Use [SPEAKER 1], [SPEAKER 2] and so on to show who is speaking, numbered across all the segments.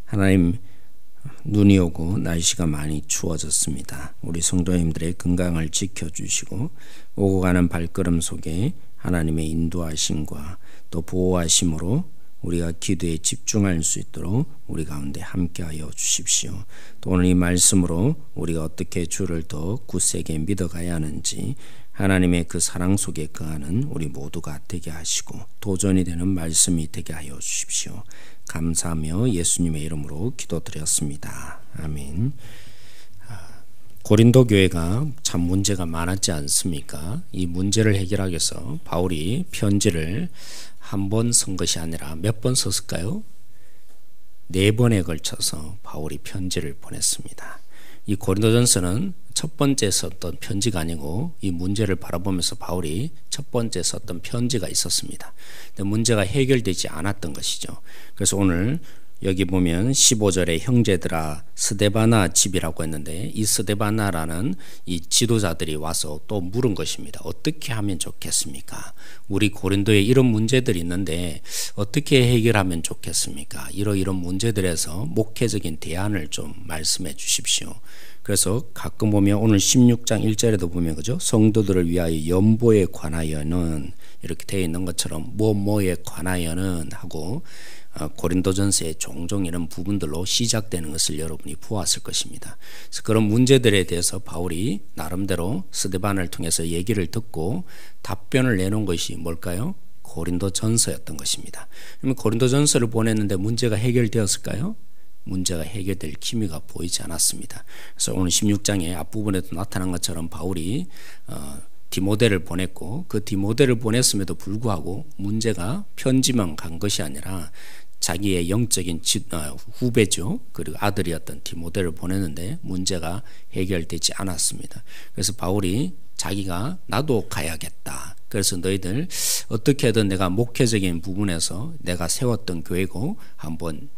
[SPEAKER 1] 하나님, 눈이 오고 날씨가 많이 추워졌습니다. 우리 성도님들의 건강을 지켜주시고 오고 가는 발걸음 속에 하나님의 인도하심과 또 보호하심으로 우리가 기도에 집중할 수 있도록 우리 가운데 함께하여 주십시오. 또 오늘 이 말씀으로 우리가 어떻게 주를 더 굳세게 믿어가야 하는지 하나님의 그 사랑 속에 거하는 우리 모두가 되게 하시고 도전이 되는 말씀이 되게 하여 주십시오. 감사하며 예수님의 이름으로 기도드렸습니다. 아멘. 고린도 교회가 참 문제가 많았지 않습니까? 이 문제를 해결하기 위해서 바울이 편지를 한 번 쓴 것이 아니라 몇 번 썼을까요? 4번에 걸쳐서 바울이 편지를 보냈습니다. 이 고린도전서는 첫 번째 썼던 편지가 아니고 이 문제를 바라보면서 바울이 첫 번째 썼던 편지가 있었습니다. 근데 문제가 해결되지 않았던 것이죠. 그래서 오늘 여기 보면 15절에 형제들아 스데바나 집이라고 했는데 이 스데바나라는 이 지도자들이 와서 또 물은 것입니다. 어떻게 하면 좋겠습니까? 우리 고린도에 이런 문제들이 있는데 어떻게 해결하면 좋겠습니까? 이런 문제들에서 목회적인 대안을 좀 말씀해 주십시오. 그래서 가끔 보면 오늘 16장 1절에도 보면 그죠? 성도들을 위하여 연보에 관하여는 이렇게 되어 있는 것처럼 뭐뭐에 관하여는 하고 고린도전서에 종종 이런 부분들로 시작되는 것을 여러분이 보았을 것입니다. 그래서 그런 문제들에 대해서 바울이 나름대로 스데반을 통해서 얘기를 듣고 답변을 내놓은 것이 뭘까요? 고린도전서였던 것입니다. 그러면 고린도전서를 보냈는데 문제가 해결되었을까요? 문제가 해결될 기미가 보이지 않았습니다. 그래서 오늘 16장의 앞부분에도 나타난 것처럼 바울이 디모데를 보냈고 그 디모데를 보냈음에도 불구하고 문제가 편지만 간 것이 아니라 자기의 영적인 후배죠. 그리고 아들이었던 디모데를 보냈는데 문제가 해결되지 않았습니다. 그래서 바울이 자기가 나도 가야겠다. 그래서 너희들 어떻게든 내가 목회적인 부분에서 내가 세웠던 교회고 한번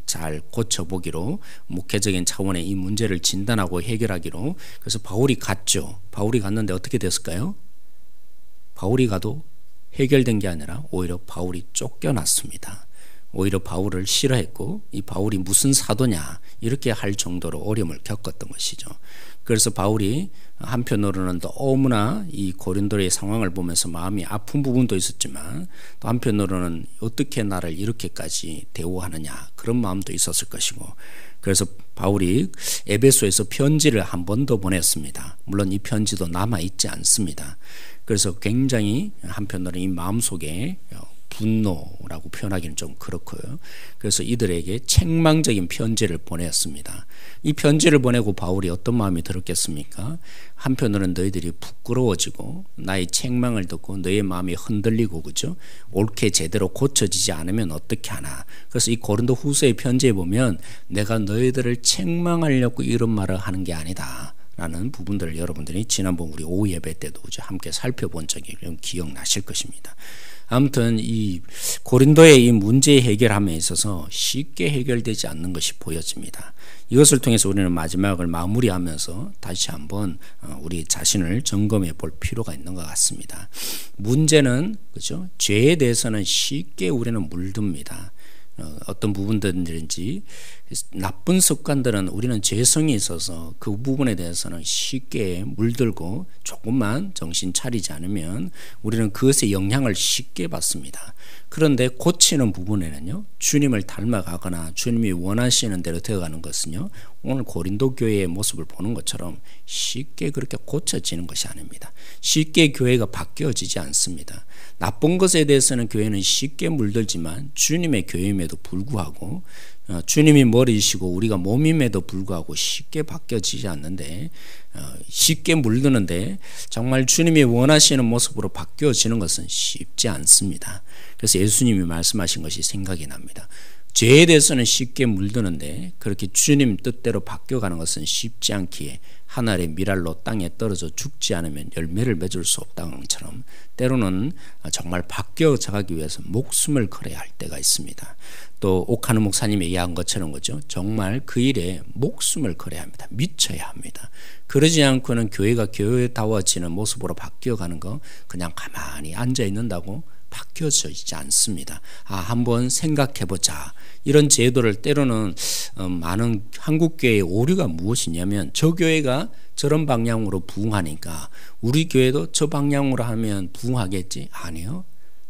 [SPEAKER 1] 잘 고쳐보기로 목회적인 차원의 이 문제를 진단하고 해결하기로 그래서 바울이 갔죠. 바울이 갔는데 어떻게 됐을까요? 바울이 가도 해결된 게 아니라 오히려 바울이 쫓겨났습니다. 오히려 바울을 싫어했고 이 바울이 무슨 사도냐 이렇게 할 정도로 어려움을 겪었던 것이죠. 그래서 바울이 한편으로는 너무나 이 고린도의 상황을 보면서 마음이 아픈 부분도 있었지만 또 한편으로는 어떻게 나를 이렇게까지 대우하느냐 그런 마음도 있었을 것이고 그래서 바울이 에베소에서 편지를 한 번 더 보냈습니다. 물론 이 편지도 남아있지 않습니다. 그래서 굉장히 한편으로는 이 마음속에 분노라고 표현하기는 좀 그렇고요. 그래서 이들에게 책망적인 편지를 보냈습니다. 이 편지를 보내고 바울이 어떤 마음이 들었겠습니까? 한편으로는 너희들이 부끄러워지고 나의 책망을 듣고 너의 마음이 흔들리고 그죠? 옳게 제대로 고쳐지지 않으면 어떻게 하나. 그래서 이 고린도 후서의 편지에 보면 내가 너희들을 책망하려고 이런 말을 하는 게 아니다 라는 부분들을 여러분들이 지난번 우리 오후 예배 때도 함께 살펴본 적이 기억나실 것입니다. 아무튼 이 고린도의 이 문제 해결함에 있어서 쉽게 해결되지 않는 것이 보여집니다. 이것을 통해서 우리는 마지막을 마무리하면서 다시 한번 우리 자신을 점검해 볼 필요가 있는 것 같습니다. 문제는 그죠? 죄에 대해서는 쉽게 우리는 물듭니다. 어떤 부분들인지 나쁜 습관들은 우리는 죄성이 있어서 그 부분에 대해서는 쉽게 물들고 조금만 정신 차리지 않으면 우리는 그것의 영향을 쉽게 받습니다. 그런데 고치는 부분에는요 주님을 닮아가거나 주님이 원하시는 대로 되어가는 것은요 오늘 고린도 교회의 모습을 보는 것처럼 쉽게 그렇게 고쳐지는 것이 아닙니다. 쉽게 교회가 바뀌어지지 않습니다. 나쁜 것에 대해서는 교회는 쉽게 물들지만 주님의 교회임에도 불구하고 주님이 머리이시고 우리가 몸임에도 불구하고 쉽게 바뀌어지지 않는데 쉽게 물드는데 정말 주님이 원하시는 모습으로 바뀌어지는 것은 쉽지 않습니다. 그래서 예수님이 말씀하신 것이 생각이 납니다. 죄에 대해서는 쉽게 물드는데 그렇게 주님 뜻대로 바뀌어가는 것은 쉽지 않기에 하늘의 미랄로 땅에 떨어져 죽지 않으면 열매를 맺을 수 없다는 것처럼 때로는 정말 바뀌어가기 위해서 목숨을 걸어야 할 때가 있습니다. 또 옥하는 목사님이 이야기한 것처럼 그죠? 정말 그 일에 목숨을 걸어야 합니다. 미쳐야 합니다. 그러지 않고는 교회가 교회다워지는 모습으로 바뀌어가는 거 그냥 가만히 앉아 있는다고 바뀌어져 있지 않습니다. 한번 생각해보자. 이런 제도를 때로는 많은 한국교회의 오류가 무엇이냐면 저 교회가 저런 방향으로 부흥하니까 우리 교회도 저 방향으로 하면 부흥하겠지? 아니요.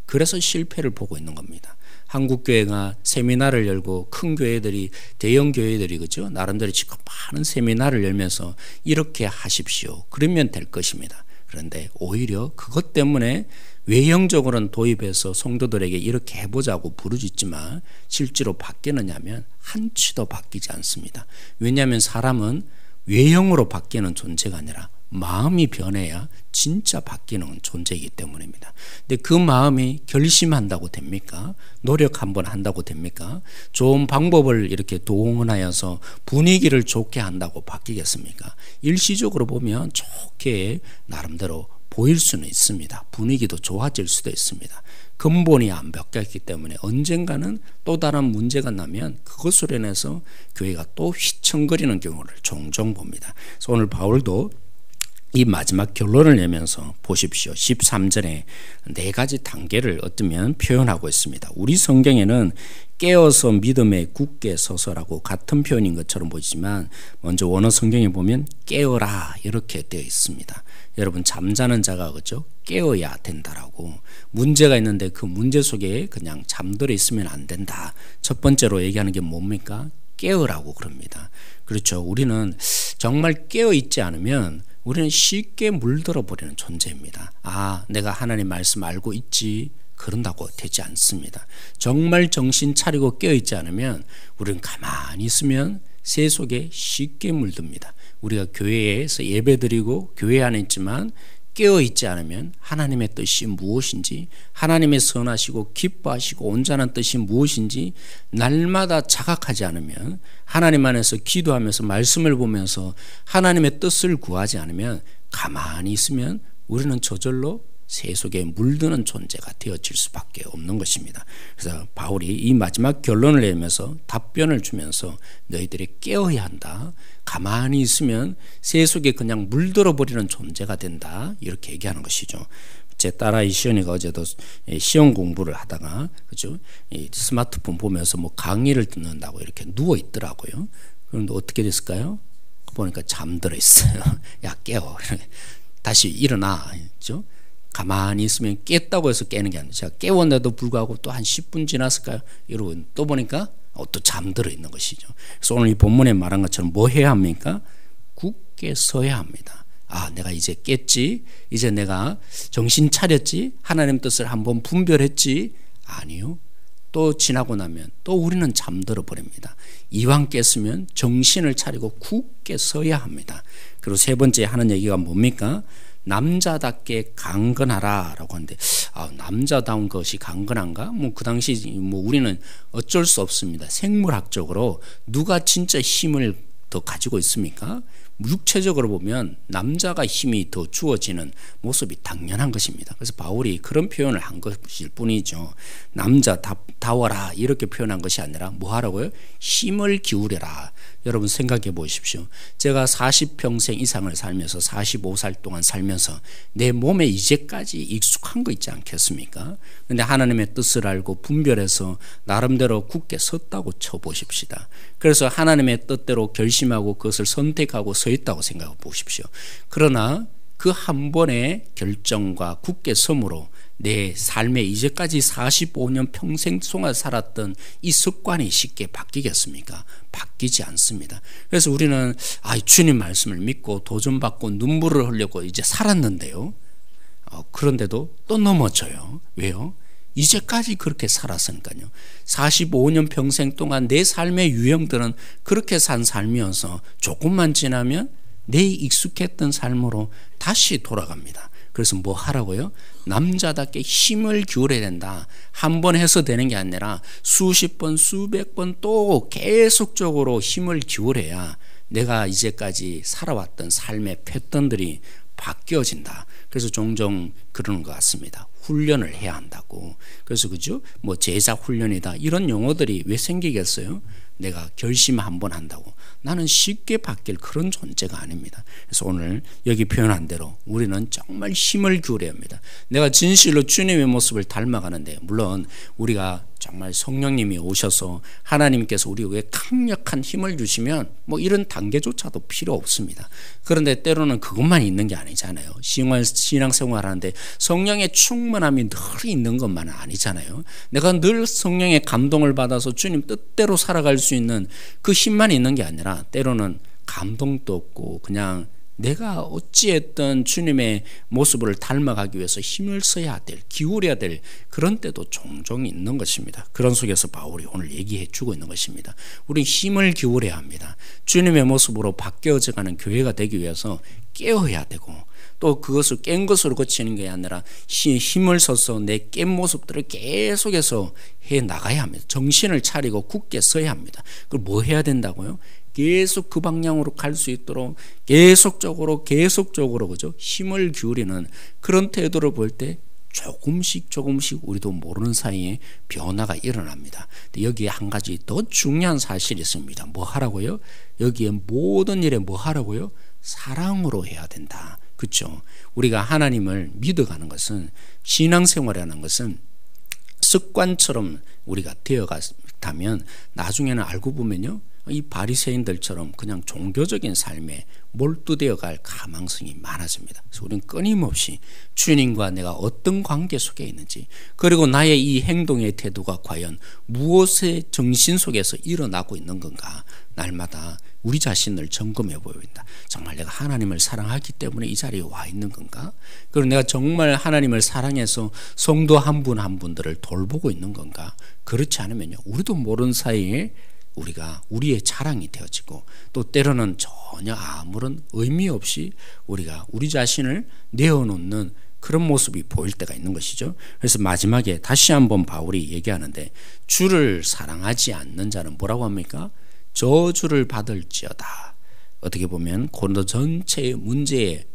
[SPEAKER 1] 그래서 실패를 보고 있는 겁니다. 한국교회가 세미나를 열고 큰 교회들이 대형 교회들이 그죠? 나름대로 지금 많은 세미나를 열면서 이렇게 하십시오. 그러면 될 것입니다. 그런데 오히려 그것 때문에 외형적으로는 도입해서 성도들에게 이렇게 해보자고 부르짖지만 실제로 바뀌느냐면 한치도 바뀌지 않습니다. 왜냐하면 사람은 외형으로 바뀌는 존재가 아니라 마음이 변해야 진짜 바뀌는 존재이기 때문입니다. 근데 그 마음이 결심한다고 됩니까? 노력 한번 한다고 됩니까? 좋은 방법을 이렇게 동원하여서 분위기를 좋게 한다고 바뀌겠습니까? 일시적으로 보면 좋게 나름대로 보일 수는 있습니다. 분위기도 좋아질 수도 있습니다. 근본이 안 바뀌었기 때문에 언젠가는 또 다른 문제가 나면 그것으로 인해서 교회가 또 휘청거리는 경우를 종종 봅니다. 그래서 오늘 바울도 이 마지막 결론을 내면서 보십시오. 13절에 네 가지 단계를 어쩌면 표현하고 있습니다. 우리 성경에는 깨어서 믿음에 굳게 서서라고 같은 표현인 것처럼 보이지만 먼저 원어 성경에 보면 깨어라 이렇게 되어 있습니다. 여러분 잠자는 자가 그죠? 깨어야 된다라고. 문제가 있는데 그 문제 속에 그냥 잠들어 있으면 안 된다. 첫 번째로 얘기하는 게 뭡니까? 깨어라고 그럽니다. 그렇죠. 우리는 정말 깨어 있지 않으면 우리는 쉽게 물들어 버리는 존재입니다. 내가 하나님 말씀 알고 있지 그런다고 되지 않습니다. 정말 정신 차리고 깨어 있지 않으면 우리는 가만히 있으면 새 속에 쉽게 물듭니다. 우리가 교회에서 예배드리고 교회 안에 있지만 깨어있지 않으면 하나님의 뜻이 무엇인지, 하나님의 선하시고 기뻐하시고 온전한 뜻이 무엇인지 날마다 자각하지 않으면, 하나님 안에서 기도하면서 말씀을 보면서 하나님의 뜻을 구하지 않으면 가만히 있으면 우리는 저절로 새 속에 물드는 존재가 되어질 수밖에 없는 것입니다. 그래서 바울이 이 마지막 결론을 내면서 답변을 주면서 너희들이 깨어야 한다. 가만히 있으면 새 속에 그냥 물들어 버리는 존재가 된다. 이렇게 얘기하는 것이죠. 제 딸아이 시연이가 어제도 시험 공부를 하다가 그죠? 이 스마트폰 보면서 뭐 강의를 듣는다고 이렇게 누워 있더라고요. 그런데 어떻게 됐을까요? 보니까 잠들어 있어요. 야 깨워. 다시 일어나. 그죠? 가만히 있으면 깼다고 해서 깨는 게 아니라 제가 깨웠는데도 불구하고 또 한 10분 지났을까요? 이러고 또 보니까 또 잠들어 있는 것이죠. 그래서 오늘 이 본문에 말한 것처럼 뭐 해야 합니까? 굳게 서야 합니다. 내가 이제 깼지, 이제 내가 정신 차렸지, 하나님 뜻을 한번 분별했지. 아니요. 또 지나고 나면 또 우리는 잠들어 버립니다. 이왕 깼으면 정신을 차리고 굳게 서야 합니다. 그리고 세 번째 하는 얘기가 뭡니까? 남자답게 강건하라 라고 하는데 남자다운 것이 강건한가? 그 당시 우리는 어쩔 수 없습니다. 생물학적으로 누가 진짜 힘을 더 가지고 있습니까? 육체적으로 보면 남자가 힘이 더 주어지는 모습이 당연한 것입니다. 그래서 바울이 그런 표현을 한 것일 뿐이죠. 남자다워라 이렇게 표현한 것이 아니라 뭐 하라고요? 힘을 기울여라. 여러분 생각해 보십시오. 제가 40평생 이상을 살면서 45살 동안 살면서 내 몸에 이제까지 익숙한 거 있지 않겠습니까? 그런데 하나님의 뜻을 알고 분별해서 나름대로 굳게 섰다고 쳐보십시다. 그래서 하나님의 뜻대로 결심하고 그것을 선택하고 서 있다고 생각해 보십시오. 그러나 그 한 번의 결정과 굳게 섬으로 내 삶에 이제까지 45년 평생 동안 살았던 이 습관이 쉽게 바뀌겠습니까? 바뀌지 않습니다. 그래서 우리는 주님 말씀을 믿고 도전받고 눈물을 흘렸고 이제 살았는데요. 그런데도 또 넘어져요. 왜요? 이제까지 그렇게 살았으니까요. 45년 평생 동안 내 삶의 유형들은 그렇게 산 삶이어서 조금만 지나면 내 익숙했던 삶으로 다시 돌아갑니다. 그래서 뭐 하라고요? 남자답게 힘을 기울여야 된다. 한 번 해서 되는 게 아니라 수십 번, 수백 번 또 계속적으로 힘을 기울여야 내가 이제까지 살아왔던 삶의 패턴들이 바뀌어진다. 그래서 종종 그러는 것 같습니다. 훈련을 해야 한다고. 그래서 그죠? 제자 훈련이다. 이런 용어들이 왜 생기겠어요? 내가 결심 한번 한다고. 나는 쉽게 바뀔 그런 존재가 아닙니다. 그래서 오늘 여기 표현한 대로 우리는 정말 힘을 기울여야 합니다. 내가 진실로 주님의 모습을 닮아가는데, 물론 우리가 정말 성령님이 오셔서 하나님께서 우리에게 강력한 힘을 주시면 뭐 이런 단계조차도 필요 없습니다. 그런데 때로는 그것만 있는 게 아니잖아요. 신앙생활 하는데 성령의 충만함이 늘 있는 것만은 아니잖아요. 내가 늘 성령의 감동을 받아서 주님 뜻대로 살아갈 수 있는 그 힘만 있는 게 아니라, 때로는 감동도 없고 그냥 내가 어찌했든 주님의 모습을 닮아가기 위해서 힘을 써야 될, 기울여야 될 그런 때도 종종 있는 것입니다. 그런 속에서 바울이 오늘 얘기해 주고 있는 것입니다. 우리 힘을 기울여야 합니다. 주님의 모습으로 바뀌어져가는 교회가 되기 위해서 깨어야 되고, 또 그것을 깬 것으로 고치는 게 아니라 힘을 써서 내 깬 모습들을 계속해서 해 나가야 합니다. 정신을 차리고 굳게 서야 합니다. 그걸 뭐 해야 된다고요? 계속 그 방향으로 갈 수 있도록 계속적으로 그죠? 힘을 기울이는 그런 태도를 볼 때 조금씩 우리도 모르는 사이에 변화가 일어납니다. 여기에 한 가지 더 중요한 사실이 있습니다. 뭐 하라고요? 여기에 모든 일에 뭐 하라고요? 사랑으로 해야 된다. 그렇죠? 우리가 하나님을 믿어가는 것은, 신앙생활이라는 것은 습관처럼 우리가 되어갔다면 나중에는 알고 보면요, 이 바리새인들처럼 그냥 종교적인 삶에 몰두되어 갈 가망성이 많아집니다. 그래서 우리는 끊임없이 주님과 내가 어떤 관계 속에 있는지, 그리고 나의 이 행동의 태도가 과연 무엇의 정신 속에서 일어나고 있는 건가, 날마다 우리 자신을 점검해 보여야 된다. 정말 내가 하나님을 사랑하기 때문에 이 자리에 와 있는 건가? 그리고 내가 정말 하나님을 사랑해서 성도 한 분 한 분들을 돌보고 있는 건가? 그렇지 않으면요, 우리도 모르는 사이에 우리가 우리의 자랑이 되어지고, 또 때로는 전혀 아무런 의미 없이 우리가 우리 자신을 내어놓는 그런 모습이 보일 때가 있는 것이죠. 그래서 마지막에 다시 한번 바울이 얘기하는데, 주를 사랑하지 않는 자는 뭐라고 합니까? 저주를 받을지어다. 어떻게 보면 고린도 전체의 문제의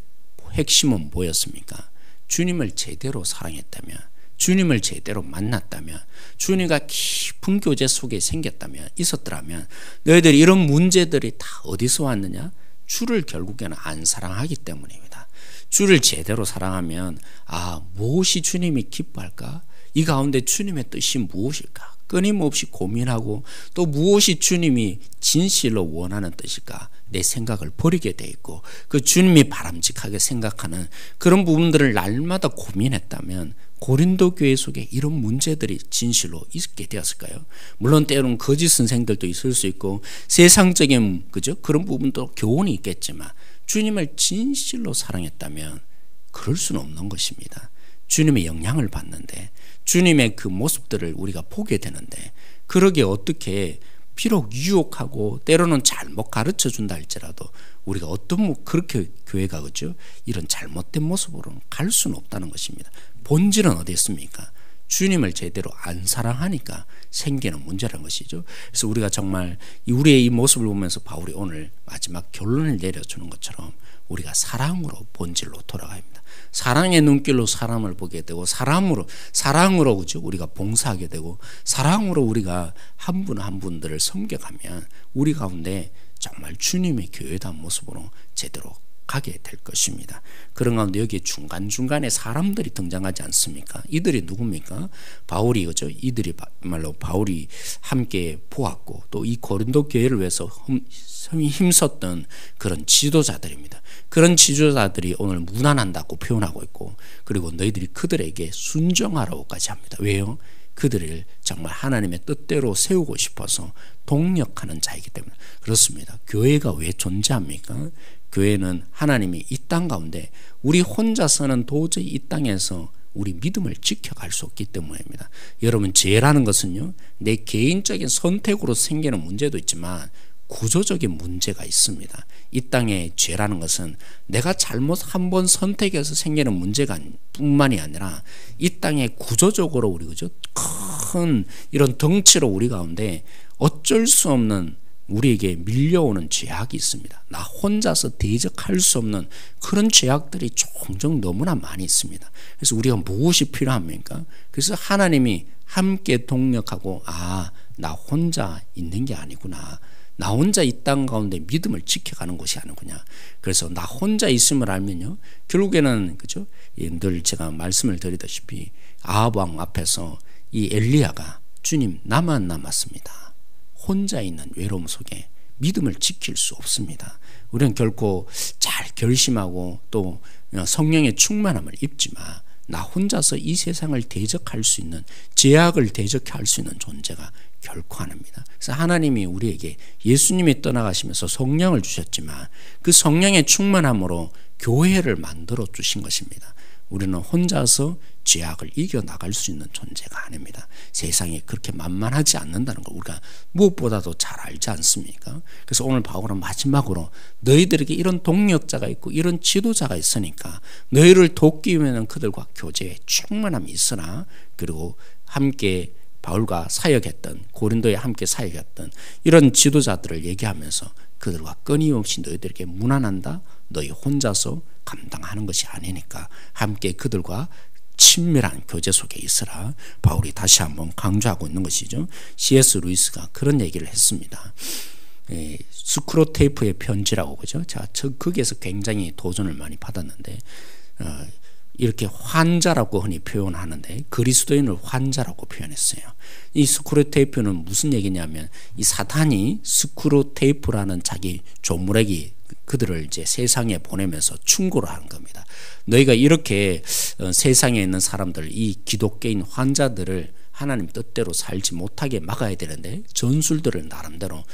[SPEAKER 1] 핵심은 뭐였습니까? 주님을 제대로 사랑했다면, 주님을 제대로 만났다면, 주님과 깊은 교제 속에 생겼다면, 있었더라면, 너희들이 이런 문제들이 다 어디서 왔느냐? 주를 결국에는 안 사랑하기 때문입니다. 주를 제대로 사랑하면, 무엇이 주님이 기뻐할까? 이 가운데 주님의 뜻이 무엇일까? 끊임없이 고민하고, 또 무엇이 주님이 진실로 원하는 뜻일까? 내 생각을 버리게 돼 있고, 그 주님이 바람직하게 생각하는 그런 부분들을 날마다 고민했다면, 고린도 교회 속에 이런 문제들이 진실로 있게 되었을까요? 물론 때로는 거짓 선생들도 있을 수 있고 세상적인 그런 부분도 교훈이 있겠지만, 주님을 진실로 사랑했다면 그럴 수는 없는 것입니다. 주님의 영향을 받는데, 주님의 그 모습들을 우리가 보게 되는데, 그러기에 어떻게, 비록 유혹하고 때로는 잘못 가르쳐 준다 할지라도 우리가 그렇게 교회가 이런 잘못된 모습으로는 갈 수는 없다는 것입니다. 본질은 어디 있습니까? 주님을 제대로 안 사랑하니까 생기는 문제라는 것이죠. 그래서 우리가 정말 우리의 이 모습을 보면서 바울이 오늘 마지막 결론을 내려주는 것처럼 우리가 사랑으로 본질로 돌아가야 합니다. 사랑의 눈길로 사람을 보게 되고, 사랑으로 우리가 봉사하게 되고, 사랑으로 우리가 한 분 한 분들을 섬겨가면 우리 가운데 정말 주님의 교회다운 모습으로 제대로 가게 될 것입니다. 그런 가운데 여기에 중간중간에 사람들이 등장하지 않습니까? 이들이 누굽니까? 바울이 이들이 말로 바울이 함께 보았고, 또 이 고린도 교회를 위해서 힘썼던 그런 지도자들입니다. 그런 지도자들이 오늘 무난한다고 표현하고 있고, 그리고 너희들이 그들에게 순종하라고까지 합니다. 왜요? 그들을 정말 하나님의 뜻대로 세우고 싶어서 동력하는 자이기 때문에 그렇습니다. 교회가 왜 존재합니까? 교회는 하나님이 이 땅 가운데 우리 혼자서는 도저히 이 땅에서 우리 믿음을 지켜갈 수 없기 때문입니다. 여러분, 죄라는 것은요, 내 개인적인 선택으로 생기는 문제도 있지만 구조적인 문제가 있습니다. 이 땅의 죄라는 것은 내가 잘못 한번 선택해서 생기는 문제가 뿐만이 아니라 이 땅에 구조적으로 우리 큰 이런 덩치로 우리 가운데 어쩔 수 없는 우리에게 밀려오는 죄악이 있습니다. 나 혼자서 대적할 수 없는 그런 죄악들이 종종 너무나 많이 있습니다. 그래서 우리가 무엇이 필요합니까? 그래서 하나님이 함께 동력하고 나 혼자 있는 게 아니구나. 나 혼자 이 땅 가운데 믿음을 지켜가는 것이 아니구나. 그래서 나 혼자 있음을 알면요, 결국에는 그죠? 늘 제가 말씀을 드리다시피 아합 왕 앞에서 이 엘리야가 주님 나만 남았습니다. 혼자 있는 외로움 속에 믿음을 지킬 수 없습니다. 우리는 결코 잘 결심하고 또 성령의 충만함을 입지만 나 혼자서 이 세상을 대적할 수 있는, 제약을 대적할 수 있는 존재가 결코 아닙니다. 그래서 하나님이 우리에게 예수님이 떠나가시면서 성령을 주셨지만 그 성령의 충만함으로 교회를 만들어 주신 것입니다. 우리는 혼자서 죄악을 이겨나갈 수 있는 존재가 아닙니다. 세상이 그렇게 만만하지 않는다는 걸 우리가 무엇보다도 잘 알지 않습니까? 그래서 오늘 바울은 마지막으로 너희들에게 이런 동력자가 있고 이런 지도자가 있으니까 너희를 돕기 위해서는 그들과 교제에 충만함이 있으나, 그리고 함께 바울과 사역했던, 고린도에 함께 사역했던 이런 지도자들을 얘기하면서 그들과 끊임없이 너희들에게 문안한다. 너희 혼자서 감당하는 것이 아니니까 함께 그들과 친밀한 교제 속에 있으라. 바울이 다시 한번 강조하고 있는 것이죠. C.S. 루이스가 그런 얘기를 했습니다. 스크로테이프의 편지라고, 그죠? 제가 거기에서 굉장히 도전을 많이 받았는데, 이렇게 환자라고 흔히 표현하는데 그리스도인을 환자라고 표현했어요. 이 스크루테이프는 무슨 얘기냐면, 이 사탄이 스크루테이프라는 자기 조무래기 그들을 이제 세상에 보내면서 충고를 하는 겁니다. 너희가 이렇게 세상에 있는 사람들, 이 기독교인 환자들을 하나님 뜻대로 살지 못하게 막아야 되는데 전술들을 나름대로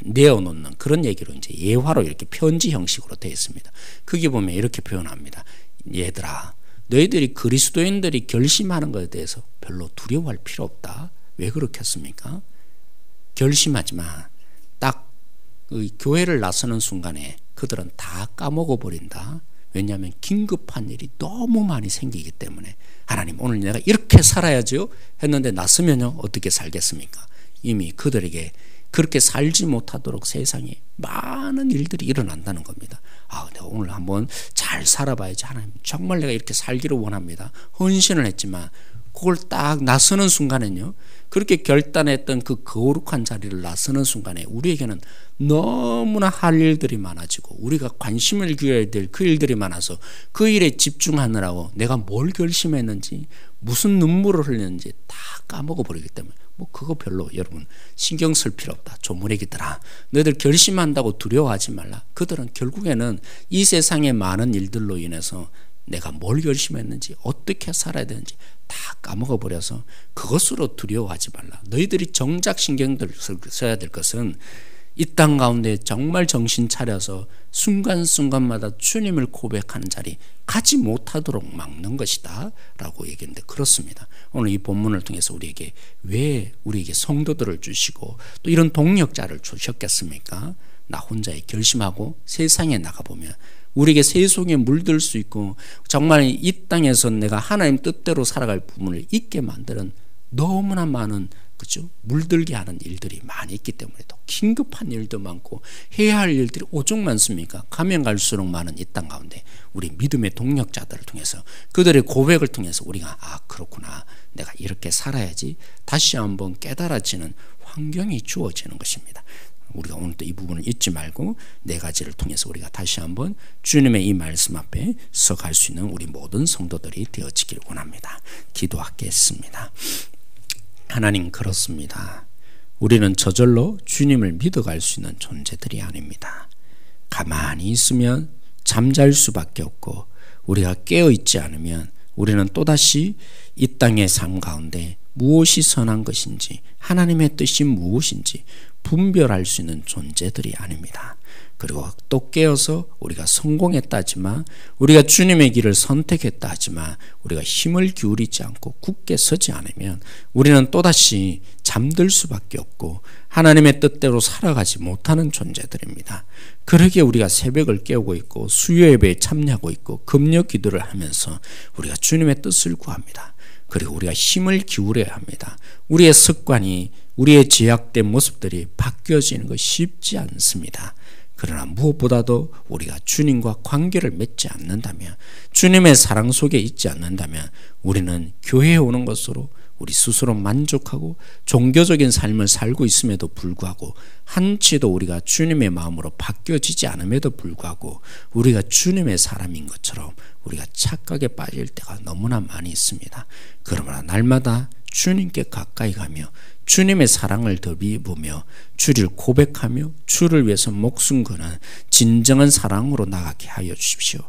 [SPEAKER 1] 내어놓는 그런 얘기로 이제 예화로 이렇게 편지 형식으로 되어 있습니다. 거기 보면 이렇게 표현합니다. 얘들아, 너희들이 그리스도인들이 결심하는 것에 대해서 별로 두려워할 필요 없다. 왜 그렇겠습니까? 결심하지만 딱 교회를 나서는 순간에 그들은 다 까먹어 버린다. 왜냐하면 긴급한 일이 너무 많이 생기기 때문에. 하나님, 오늘 내가 이렇게 살아야죠 했는데 나서면요 어떻게 살겠습니까? 이미 그들에게 그렇게 살지 못하도록 세상에 많은 일들이 일어난다는 겁니다. 내가 오늘 한번 잘 살아봐야지. 하나님, 정말 내가 이렇게 살기를 원합니다. 헌신을 했지만 그걸 딱 나서는 순간에는요, 그렇게 결단했던 그 거룩한 자리를 나서는 순간에 우리에게는 너무나 할 일들이 많아지고 우리가 관심을 기울여야 될 그 일들이 많아서 그 일에 집중하느라고 내가 뭘 결심했는지, 무슨 눈물을 흘렸는지 다 까먹어 버리기 때문에 그거 별로 여러분 신경 쓸 필요 없다. 조문애기들아, 너희들 결심한다고 두려워하지 말라. 그들은 결국에는 이 세상의 많은 일들로 인해서 내가 뭘 결심했는지, 어떻게 살아야 되는지 다 까먹어 버려서 그것으로 두려워하지 말라. 너희들이 정작 신경을 써야 될 것은 이 땅 가운데 정말 정신 차려서 순간순간마다 주님을 고백하는 자리 가지 못하도록 막는 것이다 라고 얘기했는데, 그렇습니다. 오늘 이 본문을 통해서 우리에게 왜 우리에게 성도들을 주시고 또 이런 동력자를 주셨겠습니까? 나 혼자에 결심하고 세상에 나가보면 우리에게 세속에 물들 수 있고 정말 이 땅에서 내가 하나님 뜻대로 살아갈 부분을 잊게 만드는 너무나 많은, 그죠? 물들게 하는 일들이 많이 있기 때문에 더 긴급한 일도 많고 해야 할 일들이 오죽 많습니까? 가면 갈수록 많은 이 땅 가운데 우리 믿음의 동력자들을 통해서 그들의 고백을 통해서 우리가 그렇구나, 내가 이렇게 살아야지 다시 한번 깨달아지는 환경이 주어지는 것입니다. 우리가 오늘 또 이 부분을 잊지 말고 네 가지를 통해서 우리가 다시 한번 주님의 이 말씀 앞에 서갈 수 있는 우리 모든 성도들이 되어지길 원합니다. 기도하겠습니다. 하나님, 그렇습니다. 우리는 저절로 주님을 믿어갈 수 있는 존재들이 아닙니다. 가만히 있으면 잠잘 수밖에 없고 우리가 깨어있지 않으면 우리는 또다시 이 땅의 삶 가운데 무엇이 선한 것인지, 하나님의 뜻이 무엇인지 분별할 수 있는 존재들이 아닙니다. 그리고 또 깨어서 우리가 성공했다 하지만, 우리가 주님의 길을 선택했다 하지만 우리가 힘을 기울이지 않고 굳게 서지 않으면 우리는 또다시 잠들 수밖에 없고 하나님의 뜻대로 살아가지 못하는 존재들입니다. 그러기에 우리가 새벽을 깨우고 있고 수요 예배에 참여하고 있고 금요 기도를 하면서 우리가 주님의 뜻을 구합니다. 그리고 우리가 힘을 기울여야 합니다. 우리의 습관이, 우리의 제약된 모습들이 바뀌어지는 것이 쉽지 않습니다. 그러나 무엇보다도 우리가 주님과 관계를 맺지 않는다면, 주님의 사랑 속에 있지 않는다면 우리는 교회에 오는 것으로 우리 스스로 만족하고 종교적인 삶을 살고 있음에도 불구하고 한치도 우리가 주님의 마음으로 바뀌어지지 않음에도 불구하고 우리가 주님의 사람인 것처럼 우리가 착각에 빠질 때가 너무나 많이 있습니다. 그러나 날마다 주님께 가까이 가며 주님의 사랑을 더 입으며 주를 고백하며 주를 위해서 목숨 거는 진정한 사랑으로 나가게 하여 주십시오.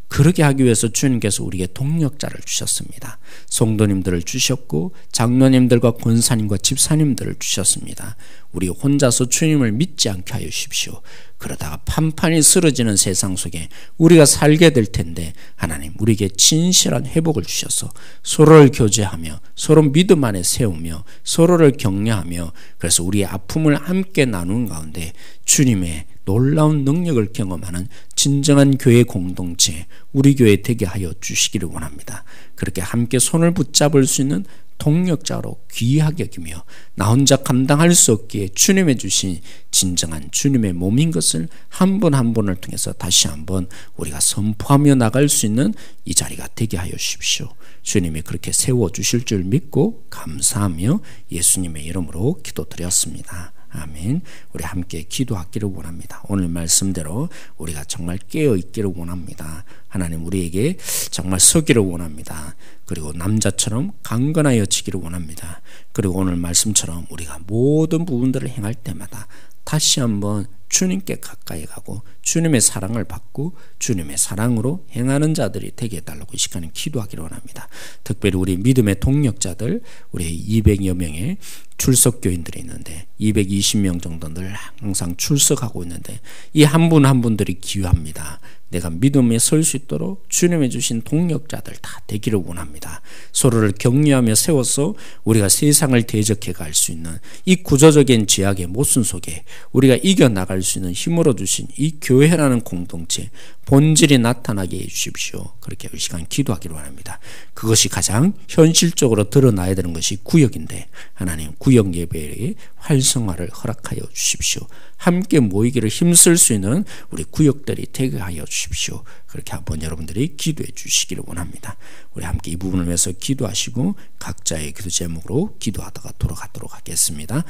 [SPEAKER 1] 그렇게 하기 위해서 주님께서 우리에게 동력자를 주셨습니다. 성도님들을 주셨고 장로님들과 권사님과 집사님들을 주셨습니다. 우리 혼자서 주님을 믿지 않게 하여 주십시오. 그러다가 판판이 쓰러지는 세상 속에 우리가 살게 될 텐데 하나님 우리에게 진실한 회복을 주셔서 서로를 교제하며 서로 믿음 안에 세우며 서로를 격려하며 그래서 우리의 아픔을 함께 나누는 가운데 주님의 놀라운 능력을 경험하는 진정한 교회 공동체 우리 교회 되게 하여 주시기를 원합니다. 그렇게 함께 손을 붙잡을 수 있는 동력자로 귀하게 여기며 나 혼자 감당할 수 없기에 주님의 주신 진정한 주님의 몸인 것을 한 분 한 분을 통해서 다시 한번 우리가 선포하며 나갈 수 있는 이 자리가 되게 하여 주십시오. 주님이 그렇게 세워주실 줄 믿고 감사하며 예수님의 이름으로 기도드렸습니다. 아멘. 우리 함께 기도하기를 원합니다. 오늘 말씀대로 우리가 정말 깨어있기를 원합니다. 하나님 우리에게 정말 서기를 원합니다. 그리고 남자처럼 강건하여지기를 원합니다. 그리고 오늘 말씀처럼 우리가 모든 부분들을 행할 때마다 다시 한번 주님께 가까이 가고 주님의 사랑을 받고 주님의 사랑으로 행하는 자들이 되게 해달라고 이 시간에 기도하기를 원합니다. 특별히 우리 믿음의 동력자들 우리 200여 명의 출석교인들이 있는데 220명 정도들 항상 출석하고 있는데 이 한 분 한 분들이 귀합니다. 내가 믿음에 설 수 있도록 주님이 주신 동력자들 다 되기를 원합니다. 서로를 격려하며 세워서 우리가 세상을 대적해 갈 수 있는 이 구조적인 죄악의 모순 속에 우리가 이겨나갈 수 있는 힘으로 주신 이 교회라는 공동체 본질이 나타나게 해주십시오. 그렇게 이 시간 기도하기를 원합니다. 그것이 가장 현실적으로 드러나야 되는 것이 구역인데 하나님 구역 예배의 활성화를 허락하여 주십시오. 함께 모이기를 힘쓸 수 있는 우리 구역들이 되게 하여 주십시오. 그렇게 한번 여러분들이 기도해 주시기를 원합니다. 우리 함께 이 부분을 위해서 기도하시고 각자의 기도 제목으로 기도하다가 돌아가도록 하겠습니다.